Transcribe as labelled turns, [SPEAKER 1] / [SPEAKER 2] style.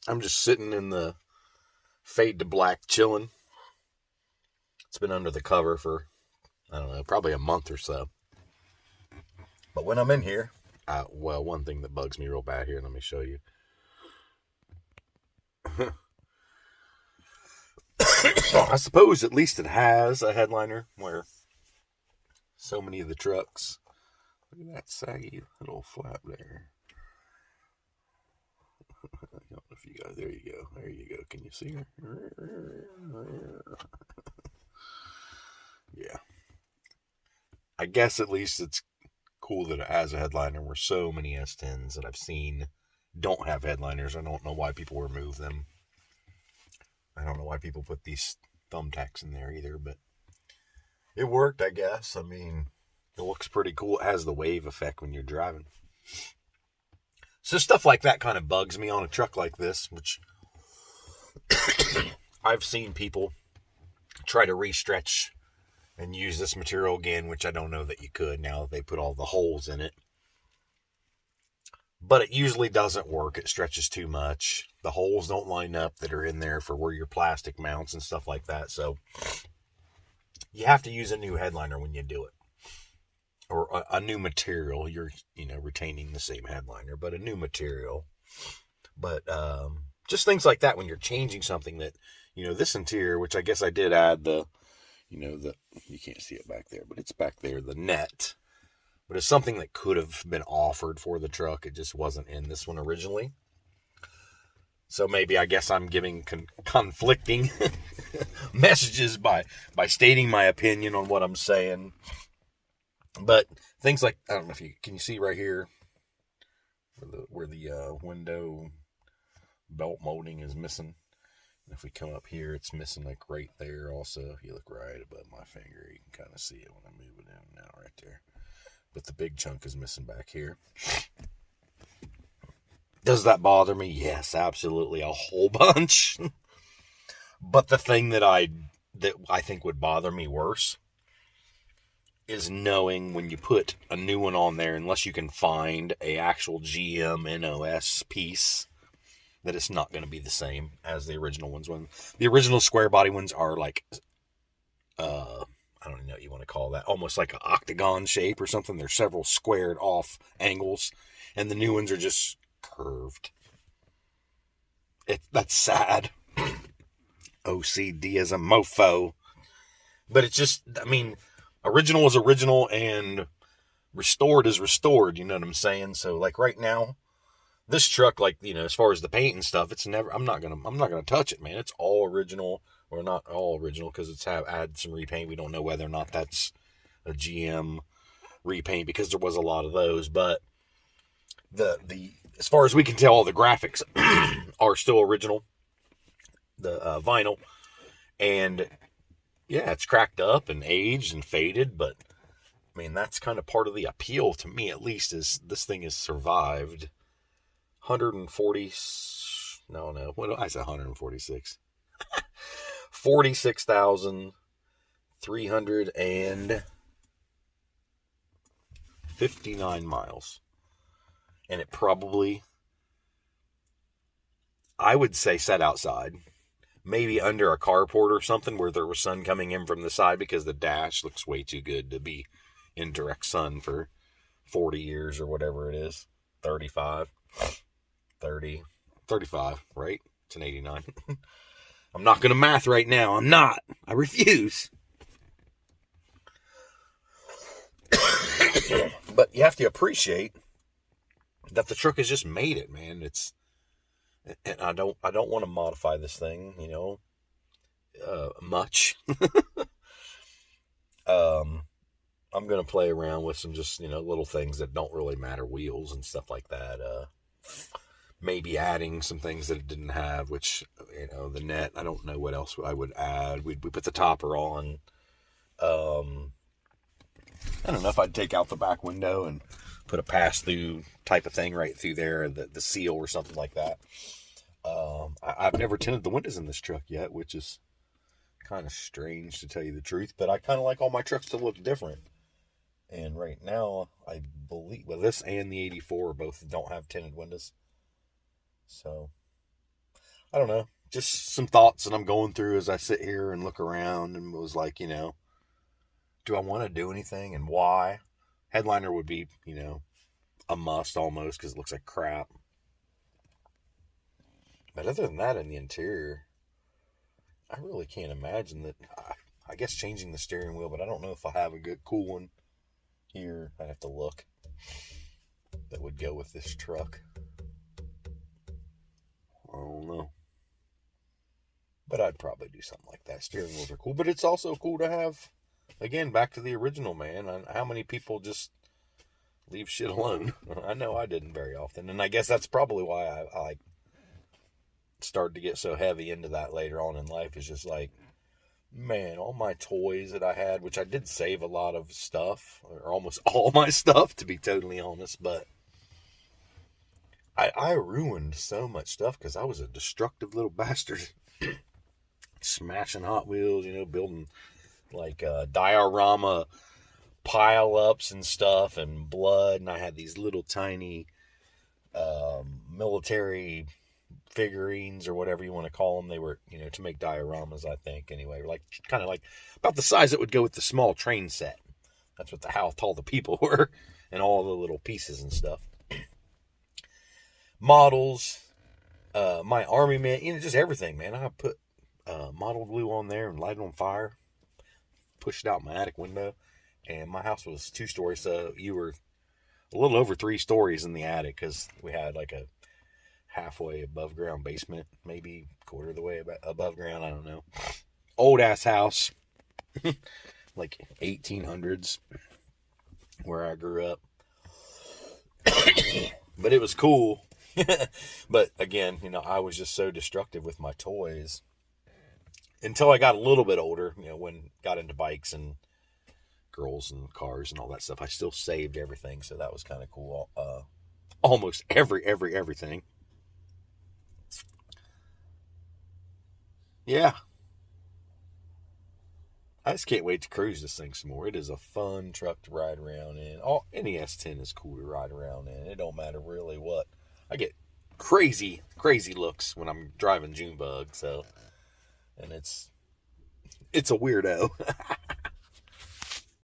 [SPEAKER 1] I'm just sitting in the fade to black chilling. It's been under the cover for, I don't know, probably a month or so. But when I'm in here, well, one thing that bugs me real bad here, let me show you. I suppose at least it has a headliner where so many of the trucks, look at that saggy little flap there. I don't know if you guys, there you go. Can you see her? Yeah. I guess at least it's cool that it has a headliner where so many S10s that I've seen don't have headliners. I don't know why people remove them. I don't know why people put these thumbtacks in there either, but it worked, I guess. I mean, it looks pretty cool. It has the wave effect when you're driving. So stuff like that kind of bugs me on a truck like this, which I've seen people try to re-stretch and use this material again, which I don't know that you could now that they put all the holes in it. But it usually doesn't work. It stretches too much. The holes don't line up that are in there for where your plastic mounts and stuff like that. So you have to use a new headliner when you do it. Or a new material. You're, retaining the same headliner, but a new material. But just things like that when you're changing something that, this interior, which I guess I did add you can't see it back there, but it's back there, the net. But it's something that could have been offered for the truck. It just wasn't in this one originally. So maybe I guess I'm giving conflicting messages by stating my opinion on what I'm saying. But things like, I don't know if can you see right here where the window belt molding is missing. And if we come up here, it's missing like right there also. If you look right above my finger, you can kind of see it when I move it in now right there. But the big chunk is missing back here. Does that bother me? Yes, absolutely, a whole bunch. But the thing that I think would bother me worse is knowing when you put a new one on there, unless you can find a actual GM NOS piece, that it's not going to be the same as the original ones. When the original square body ones are like, I don't even know what you want to call that, almost like an octagon shape or something. There's several squared off angles, and the new ones are just curved. That's sad. OCD is a mofo. But it's just, original is original and restored is restored, you know what I'm saying? So like right now, this truck, as far as the paint and stuff, I'm not gonna touch it, man. It's all original, or not all original, because it's added some repaint. We don't know whether or not that's a GM repaint, because there was a lot of those. But the as far as we can tell, all the graphics are still original, the vinyl, and yeah, it's cracked up and aged and faded, but that's kind of part of the appeal to me, at least, is this thing has survived 140, no, what I said 146. 46,359 miles. And it probably, I would say, sat outside. Maybe under a carport or something where there was sun coming in from the side, because the dash looks way too good to be in direct sun for 40 years or whatever it is. 35, right? It's an 89. I'm not going to math right now. I'm not. I refuse. But you have to appreciate that the truck has just made it, man. And I don't want to modify this thing, much. I'm going to play around with some just, little things that don't really matter, wheels and stuff like that. Maybe adding some things that it didn't have, which, the net, I don't know what else I would add. We put the topper on. I don't know if I'd take out the back window and put a pass-through type of thing right through there, the seal or something like that. I've never tinted the windows in this truck yet, which is kind of strange to tell you the truth, but I kind of like all my trucks to look different. And right now, I believe, this and the 84 both don't have tinted windows. So, I don't know. Just some thoughts that I'm going through as I sit here and look around, and was like, do I want to do anything and why? Headliner would be, a must almost because it looks like crap. But other than that, in the interior, I really can't imagine that. I guess changing the steering wheel, but I don't know if I have a good cool one here. I'd have to look that would go with this truck. I don't know. But I'd probably do something like that. Steering wheels are cool, but it's also cool to have, again, back to the original, man. How many people just leave shit alone? I know I didn't very often, and I guess that's probably why I started to get so heavy into that later on in life. Is just like, man, all my toys that I had, which I did save a lot of stuff, or almost all my stuff, to be totally honest, but I ruined so much stuff because I was a destructive little bastard. Smashing Hot Wheels, building like diorama pile-ups and stuff and blood, and I had these little tiny military figurines or whatever you want to call them. They were, to make dioramas, I think, anyway. Like, kind of like about the size that would go with the small train set. That's what how tall the people were, and all the little pieces and stuff. Models, my army man, just everything, man. I put model glue on there and light it on fire, pushed it out my attic window, and my house was 2 stories, so you were a little over 3 stories in the attic because we had like a halfway above ground basement, maybe quarter of the way above ground, I don't know. Old ass house, like 1800s, where I grew up. But it was cool. But again, I was just so destructive with my toys until I got a little bit older, when got into bikes and girls and cars and all that stuff. I still saved everything, so that was kind of cool. Almost everything. Yeah. I just can't wait to cruise this thing some more. It is a fun truck to ride around in. Any S10 is cool to ride around in. It don't matter really what. I get crazy looks when I'm driving Junebug, so, and it's a weirdo.